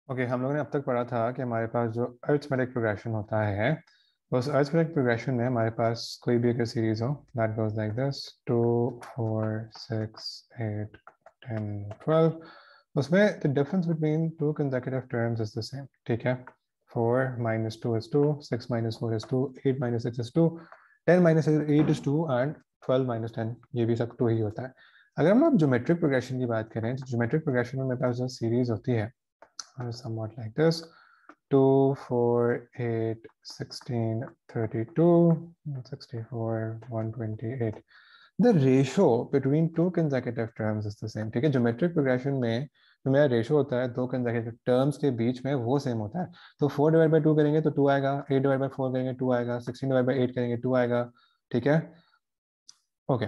Okay हम लोगों ने अब तक पढ़ा था कि हमारे पास जो अरिथमेटिक प्रोग्रेशन होता है उस अरिथमेटिक प्रोग्रेशन में हमारे पास कोई भी अगर सीरीज हो दैट गोज लाइक दिस 2 4 6 8 10 12 उसमें the difference between two consecutive terms is the same. ठीक है, 4 - 2 is 2, 6 - 4 is 2, 8 - 6 is 2, 10 - 8 is 2 and 12 - 10 ये भी सब 2 ही होता है। अगर हम लोग ज्योमेट्रिक प्रोग्रेशन की बात करें तो ज्योमेट्रिक प्रोग्रेशन में मेरे पास जो सीरीज होती है somewhat like this: 2 4 8 16 32 64 128. The ratio between two consecutive terms is the same। ठीक है, ज्योमेट्रिक प्रोग्रेशन में जो मेरा रेशो होता है दो कंसेक्यूटिव टर्म्स के बीच में वो सेम होता है। तो 4/2 करेंगे तो 2 आएगा, 8/4 करेंगे 2 आएगा, 16/8 करेंगे 2 आएगा। ठीक है, ओके।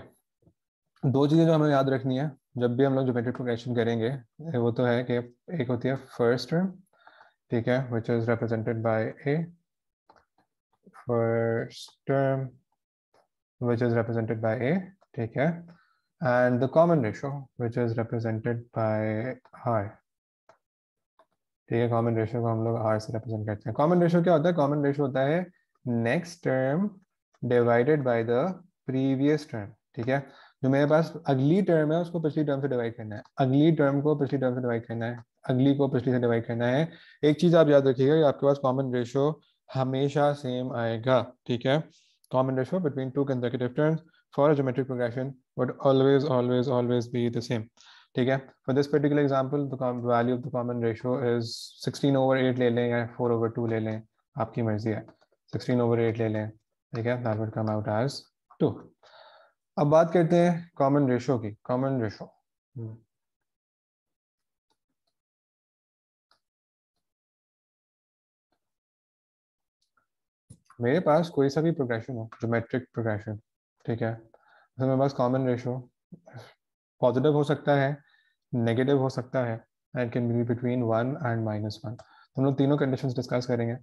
दो चीज़ें जो हमें याद रखनी है जब भी हम लोग ज्योमेट्रिक प्रोग्रेशन करेंगे वो तो है कि एक होती है फर्स्ट टर्म, ठीक है, which is represented by a first term which is represented by a, ठीक है, and the common ratio which is represented by r। ठीक है, कॉमन रेशियो को हम लोग r से रिप्रेजेंट करते हैं। कॉमन रेशियो क्या होता है? कॉमन रेशियो होता है next term divided by the previous term. ठीक है, जो मेरे पास अगली टर्म है उसको पिछली टर्म से डिवाइड करना है, अगली टर्म को पिछली टर्म से डिवाइड करना है, अगली को पिछली से डिवाइड करना है। एक चीज आप याद रखिएगा कि आपके पास कॉमन रेशियो हमेशा सेम आएगा। ठीक है, common ratio between two consecutive terms for a geometric progression would always be the same। ठीक है, for this particular example the value of the common ratio is 16/8 ले लें या 4/2 ले लें, आपकी मर्जी है। 16/8 ले लें, ठीक है, that would come out as 2। अब बात करते हैं कॉमन रेशियो की। कॉमन रेशियो मेरे पास कोई सा भी प्रोग्रेशन हो, ज्योमेट्रिक प्रोग्रेशन, ठीक है, तो मेरे पास कॉमन रेशियो पॉजिटिव हो सकता है, नेगेटिव हो सकता है, and can be between 1 and -1। हम लोग तीनों कंडीशंस डिस्कस करेंगे।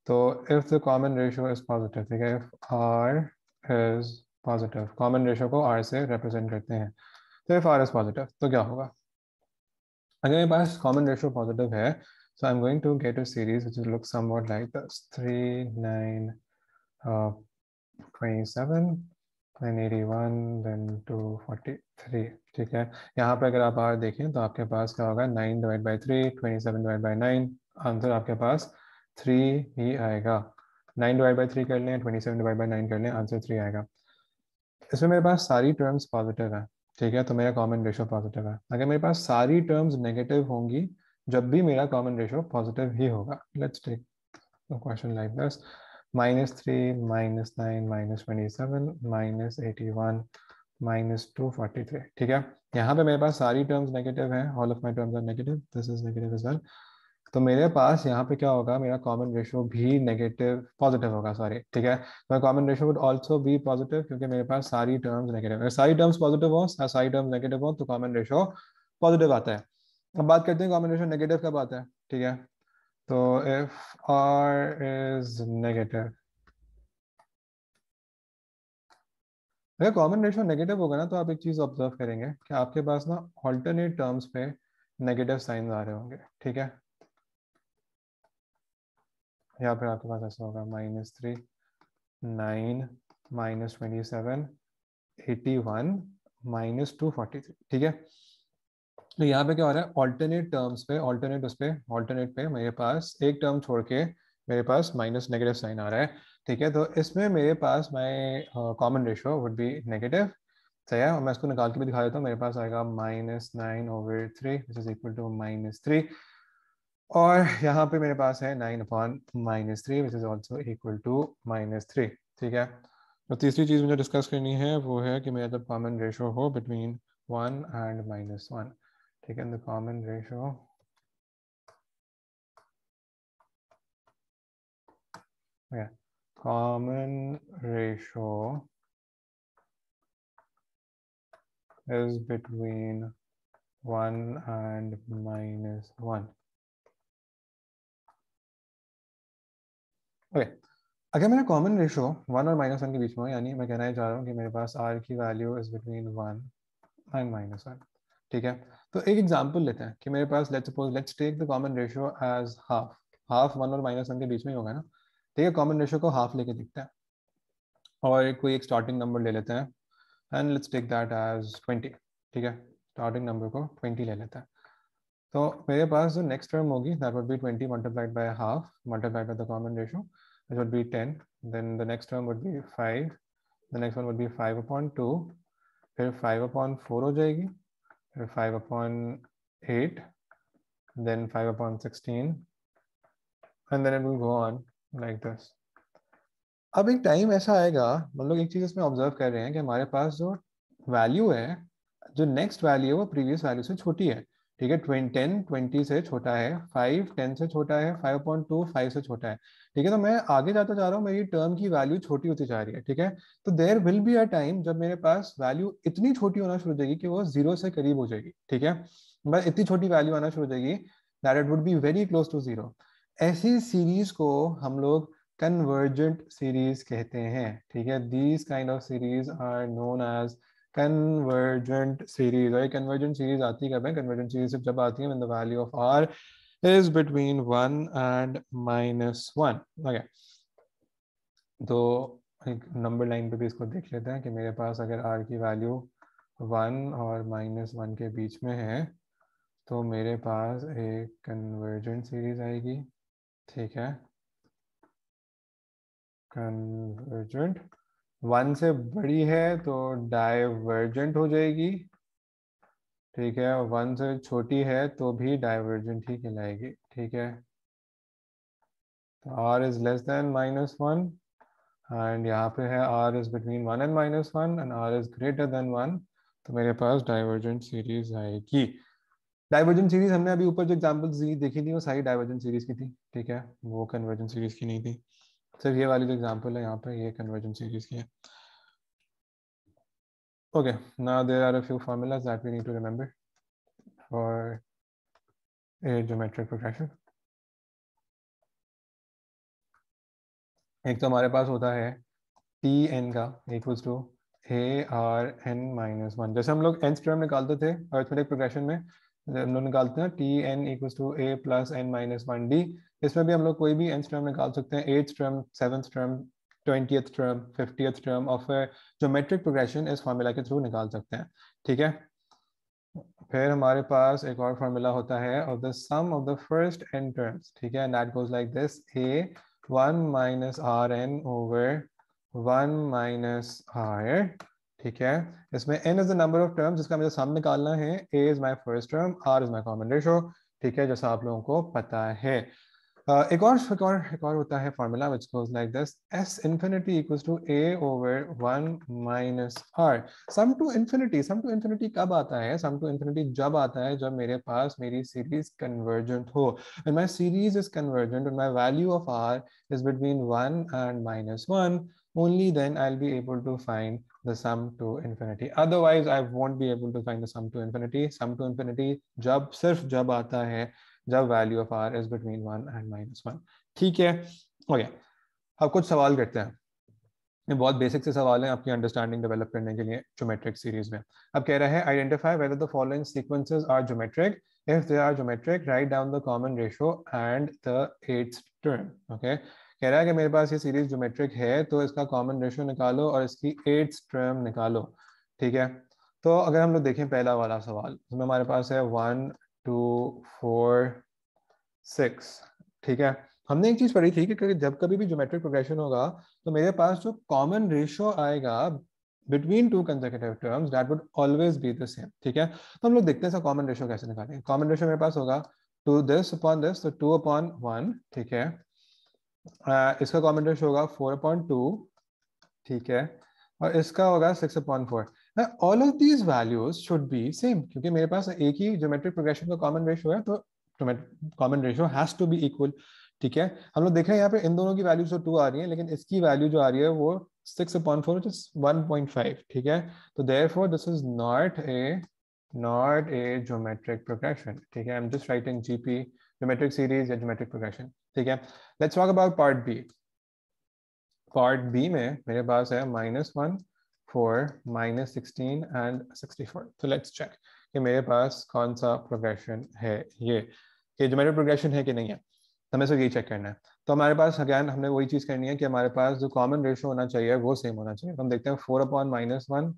तो if the common ratio is positive, ठीक है, if R is positive, common ratio को आर से रिप्रेजेंट करते हैं, तो इफ आर इज पॉजिटिव तो क्या होगा? अगर मेरे पास कॉमन रेशियो पॉजिटिव है so I'm going to get a series which will look somewhat like this: 3 9 27 then 81 then 243। ठीक है, यहाँ पे अगर आप आर देखें तो आपके पास क्या होगा? 9/3 27/9, आंसर आपके पास 3 ही आएगा। 9/3 कर लें, 27/9 कर लें, आंसर 3 आएगा। इसमें मेरे पास सारी टर्म्स पॉजिटिव है, ठीक है, तो मेरा कॉमन रेशियो पॉजिटिव है। अगर मेरे पास सारी टर्म्स नेगेटिव होंगी जब भी मेरा कॉमन रेशियो पॉजिटिव ही होगा। Let's take question like this: -3 -9 -27 -81 -243। ठीक है, यहाँ पे मेरे पास सारी टर्म्स नेगेटिव हैं, all of my terms are negative, this is negative as well. तो मेरे पास यहाँ पे क्या होगा? मेरा कॉमन रेशियो भी नेगेटिव पॉजिटिव होगा, सॉरी, ठीक है, तो common ratio would also be positive क्योंकि मेरे पास सारी टर्म्स नेगेटिव। अगर सारी टर्म्स पॉजिटिव हो, सारी टर्म्स नेगेटिव हो तो कॉमन रेशियो पॉजिटिव आता है। अब बात करते हैं कॉमन रेशियो नेगेटिव कब आता है। ठीक है, तो इफ आर इज नेगेटिव, अगर कॉमन रेशियो नेगेटिव होगा ना तो आप एक चीज ऑब्जर्व करेंगे कि आपके पास ना ऑल्टरनेट टर्म्स पे नेगेटिव साइन आ रहे होंगे। ठीक है, या फिर आपके पास ऐसा होगा: -3 9 -27 81 -243। ठीक है, तो यहाँ पे क्या हो रहा है? ऑल्टरनेट टर्म्स पे, ऑल्टरनेट पे मेरे पास एक टर्म छोड़ के मेरे पास माइनस नेगेटिव साइन आ रहा है। ठीक है, तो इसमें मेरे पास my common ratio would be negative. सही है, और मैं इसको निकाल के भी दिखा देता हूँ। मेरे पास आएगा -9/3 विच इज इक्वल टू -3, और यहाँ पे मेरे पास है 9/-3 which is also equal to -3। ठीक है, तो तीसरी चीज़ मुझे डिस्कस करनी है वो है कि मेरा जब कॉमन रेशियो हो बिटवीन 1 एंड -1। ठीक है, the common ratio common ratio is between 1 and -1। Okay, अगर मेरा कॉमन रेशियो 1 और -1 के बीच में हो, यानी मैं कहना चाह रहा हूँ कि मेरे पास r की वैल्यू इज बिटवीन 1 एंड -1। ठीक है, तो एक एग्जांपल लेते हैं कि मेरे पास let's take the common ratio as half. Half 1 और -1 के बीच में ही होगा ना, ठीक है। कॉमन रेशियो को हाफ लेके दिखता है और कोई एक स्टार्टिंग नंबर ले लेते हैं and let's take that as 20, ठीक है। स्टार्टिंग नंबर को 20 ले लेते हैं। तो मेरे पास जो नेक्स्ट टर्म होगी that would be 20 multiplied by half multiplied by the common ratio, which would be 10. Then the next term would be 5. The next one would be 5/2. फिर 5/4 हो जाएगी, फिर 5/8, then 5/16, and then it will go on like this. अब एक time ऐसा आएगा, हम लोग एक चीज़ इसमें ऑब्जर्व कर रहे हैं कि हमारे पास जो वैल्यू है, जो नेक्स्ट वैल्यू है वो प्रीवियस वैल्यू से छोटी है, ठीक है। 10 20 से छोटा है, 5 10 से छोटा है, 5/2 5 से छोटा है, ठीक है। तो मैं आगे जाता जा रहा हूँ, मेरी टर्म की वैल्यू छोटी होती जा रही है, ठीक है। तो there will be a time जब मेरे पास वैल्यू इतनी छोटी होना शुरू हो जाएगी कि वो 0 से करीब हो जाएगी, ठीक है। बस इतनी छोटी वैल्यू आना शुरू हो जाएगी that it would be very close to 0। ऐसी सीरीज को हम लोग कन्वर्जेंट सीरीज कहते हैं, ठीक है। These kind of series are known as convergent series. और कन्वर्जेंट सीरीज आती कब है? कन्वर्जेंट सीरीज जब आती है when the value of r is between 1 and -1। Okay, तो एक नंबर लाइन पे भी इसको देख लेते हैं कि मेरे पास अगर r की वैल्यू 1 और -1 के बीच में है तो मेरे पास एक कन्वर्जेंट सीरीज आएगी, ठीक है। कन्वर्जेंट 1 से बड़ी है तो डाइवर्जेंट हो जाएगी, ठीक है। 1 से छोटी है तो भी डाइवर्जेंट ही कहलाएगी, ठीक है। तो r is less than -1 and यहाँ पे है r is between 1 and -1 and r is greater than 1, तो मेरे पास डाइवर्जेंट सीरीज आएगी। डाइवर्जेंट सीरीज हमने अभी ऊपर जो एग्जांपल्स देखी थी वो सारी डाइवर्जेंट सीरीज की थी, ठीक है। वो कन्वर्जेंट सीरीज की नहीं थी। सिर्फ ये वाली जो एग्जांपल है यहाँ पे ये कन्वर्जेंट सीरीज की है। Okay, now there are a few formulas that we need to remember for a geometric progression. एक तो हमारे पास होता है Tn का इक्वल्स टू ARn-1। जैसे हम लोग nth टर्म निकालते थे अरिथमेटिक प्रोग्रेशन में, हम लोग निकालते हैं Tn equals to A + n-1d। इसमें भी हम लोग कोई भी nth टर्म निकाल सकते हैं, 8th term, 7th term, 20th term, 50th term of geometric progression इस फार्मूला के थ्रू निकाल सकते हैं, ठीक है। फिर हमारे पास एक और फार्मूला होता है of the sum of the first n terms, ठीक है। That goes like this, A1 - Rn over 1 - R, ठीक है। इसमें n is the number of terms जिसका मुझे सम निकालना है, A is my first term, R is my common ratio, ठीक है, जैसा आप लोगों को पता है। एक और होता है formula which goes like this, S infinity equals to A over 1 minus R। Sum to infinity कब आता है? सम टू इन्फिनिटी जब आता है जब मेरे पास मेरी सीरीज कन्वर्जेंट हो। When my series is convergent and my value of R is between 1 and -1, only then I'll be able to find the sum to infinity. Otherwise, I won't be able to find the sum to infinity. Sum to infinity सिर्फ जब आता है जब value of r is between 1 and -1, ठीक है। Okay, अब कुछ सवाल करते हैं। ये बहुत बेसिक से सवाल हैं आपकी अंडरस्टैंडिंग डेवलप करने के लिए ज्योमेट्रिक सीरीज में। अब कह रहा है identify whether the following sequences are geometric, if they are geometric write down the common ratio and the 8th term. Okay, कह रहा है कि मेरे पास ये सीरीज ज्योमेट्रिक है तो इसका कॉमन रेशियो निकालो और इसकी 8th टर्म निकालो, ठीक है। तो अगर हम लोग देखें पहला वाला सवाल, इसमें हमारे पास है 1 2 4 6, ठीक है। हमने एक चीज पढ़ी थी कि जब कभी भी ज्योमेट्रिक प्रोग्रेशन होगा तो मेरे पास जो कॉमन रेशियो आएगा between two consecutive terms that would always be the same, ठीक है। तो हम लोग देखते हैं इसका कॉमन रेशियो कैसे निकालेंगे। कॉमन रेशियो मेरे पास होगा टू दिस अपॉन दिस, तो 2/1, ठीक है। इसका कॉमन रेशियो होगा 4/2, ठीक है। और इसका होगा 6/4। All of these values should be same, क्योंकि मेरे पास एक ही ज्योमेट्रिक प्रोग्रेशन का कॉमन रेशियो है तो common ratio has to be equal, ठीक है। हम लोग देख रहे हैं यहाँ पे इन दोनों की वैल्यू जो 2 आ रही है, लेकिन इसकी वैल्यू जो आ रही है वो 6/4 which is 1.5, ठीक है। तो therefore this is not a geometric progression, ठीक है। I'm just writing GP, geometric series या geometric progression, ठीक है। Let's talk about part B. Part B में मेरे पास है -1 4 -16 एंड 64। तो लेट्स चेक कि मेरे पास कौन सा प्रोग्रेशन है, ये कि ज्योमेट्रिक प्रोग्रेशन है कि नहीं है। तो हमें सिर्फ यही चेक करना है। तो हमारे पास अगैन हमने वही चीज़ करनी है कि हमारे पास जो कॉमन रेशो होना चाहिए वो सेम होना चाहिए। तो हम देखते हैं 4/-1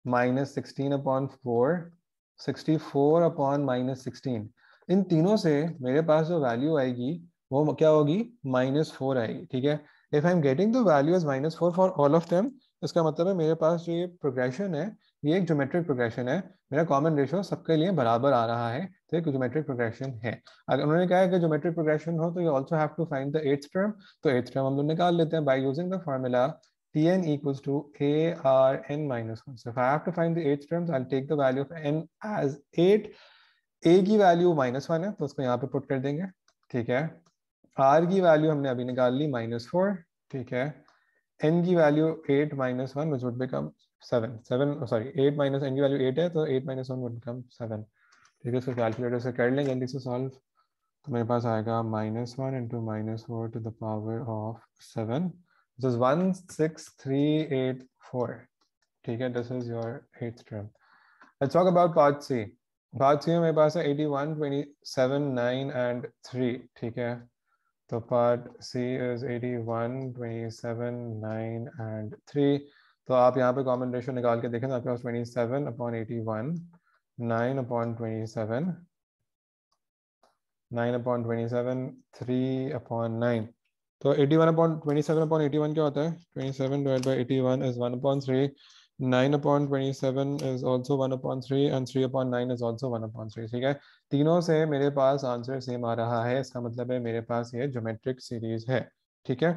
-16/4, 64/-16, इन तीनों से मेरे पास जो वैल्यू आएगी वो क्या होगी, -4 आएगी। ठीक है, if I am getting the value as -4 for all of them, इसका मतलब है मेरे पास जो ये प्रोग्रेशन है ये एक ज्योमेट्रिक प्रोग्रेशन है, मेरा कॉमन रेशो सबके लिए बराबर आ रहा है, तो एक ज्योमेट्रिक प्रोग्रेशन है। अगर उन्होंने कहा है कि ज्योमेट्रिक प्रोग्रेशन हो तो you also have to find the eighth term, तो एट्थ टर्म हम लोग निकाल लेते हैं by using the formula Tn equals to ARn minus 1. So if I have to find the eighth terms, I'll take the value of n as 8. A की value -1 है तो उसको यहाँ पे पुट कर देंगे। ठीक है, R की वैल्यू हमने अभी निकाल ली -4। ठीक है, n की value 8 - 1 which would become 7 sorry 8 - n की वैल्यू 8 है तो 8 - 1 would become 7। ठीक है, इसको कैलकुलेटर से कर लें जल्दी से सॉल्व। तो मेरे पास आएगा -1 × -4 to the power of 7, this is 16384। ठीक है, this is your eighth term। Let's talk about part C। part C में मेरे पास है 81, 27, 9 and 3। ठीक है, तो part C is 81, 27, 9 and 3। तो आप यहाँ पे कॉमन रेशो निकाल के देखें तो आपके पास 27/81, 9/27, 9/27, 3/9। तो 81/27/81 क्या होता है, 27/81 is 1/3, 9/27 is also 1/3 and 3/9 is also 1/3। ठीक है, तीनों से मेरे पास आंसर सेम आ रहा है, इसका मतलब है मेरे पास ये ज्योमेट्रिक सीरीज है। ठीक है,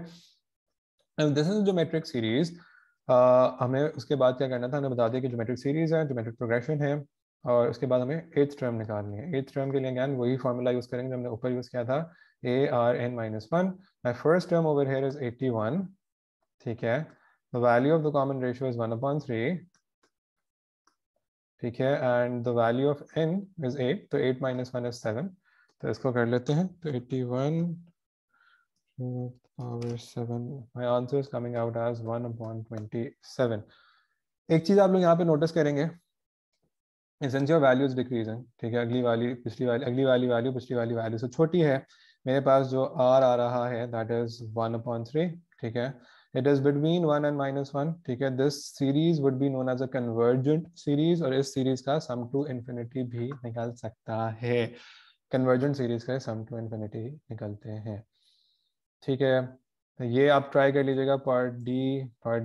दिस इज ज्योमेट्रिक सीरीज। हमें उसके बाद क्या करना था, हमें बता दिया कि ज्योमेट्रिक सीरीज है, ज्योमेट्रिक प्रोग्रेशन है, और उसके बाद हमें एथ टर्म निकालनी है। एथ टर्म के लिए अगेन वही फॉर्मूला यूज करेंगे जो हमने ऊपर यूज किया था, ARn - 1। My first term over here is 81। ठीक है, the value of the common ratio is 1/3। ठीक है, and the value of n is 8, तो 8 - 1 is 7। तो इसको कर लेते हैं, तो 81 power 7, my answer is coming out as 1/27। एक चीज आप लोग यहाँ पे नोटिस करेंगे, since your value is decreasing, ठीक है, अगली वाली पिछली वाली अगली वाली वैल्यू पिछली वाली वैल्यू से छोटी है। मेरे पास जो r आ रहा है that is 1/3। ठीक है, it is between 1 and -1। ठीक है, this series would be known as a convergent series, और इस सीरीज का sum to infinity भी निकल सकता है। convergent series का sum to infinity निकलते हैं। ठीक है, तो ये आप ट्राई कर लीजिएगा पार्ट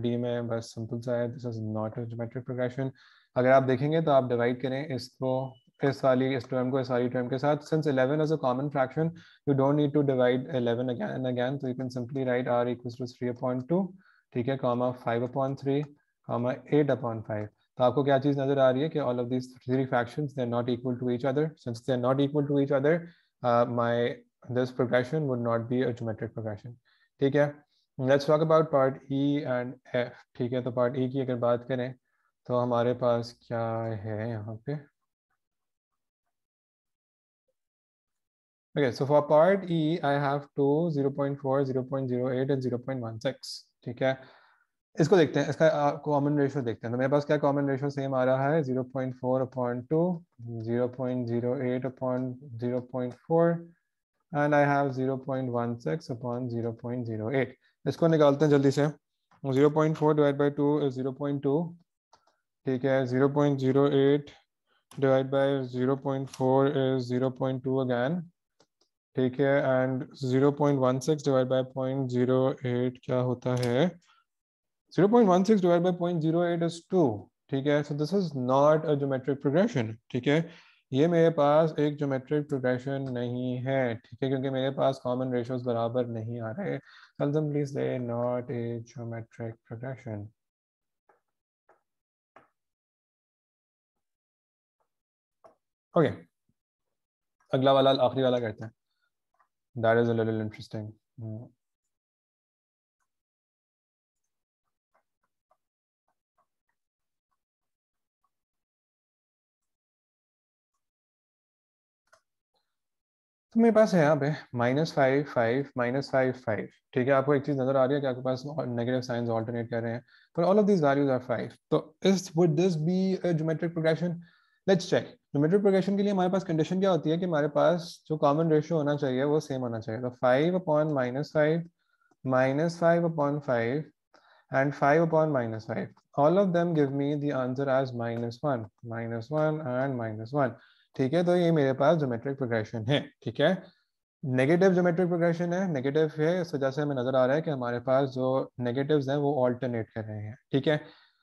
डी में बस सिंपल सा है, this is not a geometric progression. अगर आप देखेंगे तो आप डिवाइड करें इसको, इस टर्म को इस वाली टर्म के साथ, since 11 is a common fraction you don't need to divide 11 again and again, तो you can simply write r equals to 3/2। ठीक है, कॉमा 5/3, कॉमा 8/5। तो आपको क्या चीज़ नजर आ रही है कि all of these three fractions they are not equal to each other, since they are not equal to each other my this progression would not be a geometric progression। ठीक है, let's talk about part E and F। ठीक है, तो part E की अगर बात करें तो हमारे पास क्या है यहाँ पे, okay, so for part E I have 2, 0.4, 0.08 and 0.16। ठीक है, इसको देखते हैं, इसका कॉमन रेशियो देखते हैं। तो मेरे पास क्या कॉमन रेशियो सेम आ रहा है, 0.4/2, 0.08/0.4 and I have 0.16/0.08। इसको निकालते हैं जल्दी से। 0.4 डिवाइड बाई 2 is 0.2। ठीक है, 0.08 डिवाइड बाई 0.4 is 0.2 अगैन। ठीक है, एंड 0.16 डिवाइड बाई 0.08 क्या होता है, 0.16 डिवाइड बाई 0.08 is 2। ठीक है, so this is not a geometric progression. ठीक है, ये मेरे पास एक ज्योमेट्रिक प्रोग्रेशन नहीं है। ठीक है, क्योंकि मेरे पास कॉमन रेशियोज बराबर नहीं आ रहे। सिंपली से not a geometric progression. Okay, अगला वाला आखिरी वाला करते हैं, that is a little interesting. तो मेरे पास है यहाँ पे -5, 5, -5, 5। ठीक है, आपको एक चीज नजर आ रही है कि आपके पास नेगेटिव साइंस ऑल्टरनेट कर रहे हैं, but all of these values are 5। तो would this be a geometric progression? Let's check। Geometric progression के लिए हमारे पास कंडीशन क्या होती है कि हमारे पास जो कॉमन रेशियो होना चाहिए वो सेम होना चाहिए। तो 5/-5 -5/5 and 5/-5, all of them give me the answer as -1 and -1। ठीक है, तो ये मेरे पास ज्योमेट्रिक प्रोग्रेशन है। ठीक है, नेगेटिव ज्योमेट्रिक प्रोग्रेशन है, नेगेटिव है इस वजह से हमें नजर आ रहा है कि हमारे पास जो नेगेटिव्स हैं वो ऑल्टरनेट कर रहे हैं। ठीक है,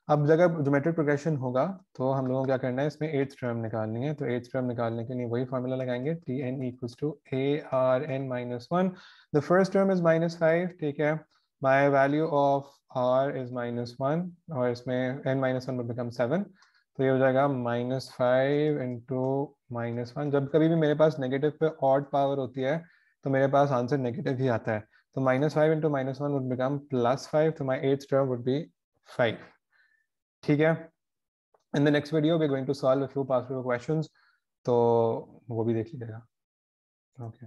अब जगह ज्योमेट्रिक प्रोग्रेशन होगा तो हम लोगों को क्या करना है, इसमें एट्थ टर्म निकालनी है। तो एट्थ टर्म निकालने के लिए वही फार्मूला लगाएंगे, Tn equals to ARn-1। The first term is -5। ठीक है, my value of r is -1 और इसमें n-1 will become 7। तो ये हो जाएगा -5 इंटू -1। जब कभी भी मेरे पास नेगेटिव पे ऑड पावर होती है तो मेरे पास आंसर नेगेटिव ही आता है। तो -5 इंटू -1 वुड बिकम +5। तो my eighth term would be 5। ठीक है, in the next video we are going to solve a few past paper questions, तो वो भी देख लीजिएगा। ओके।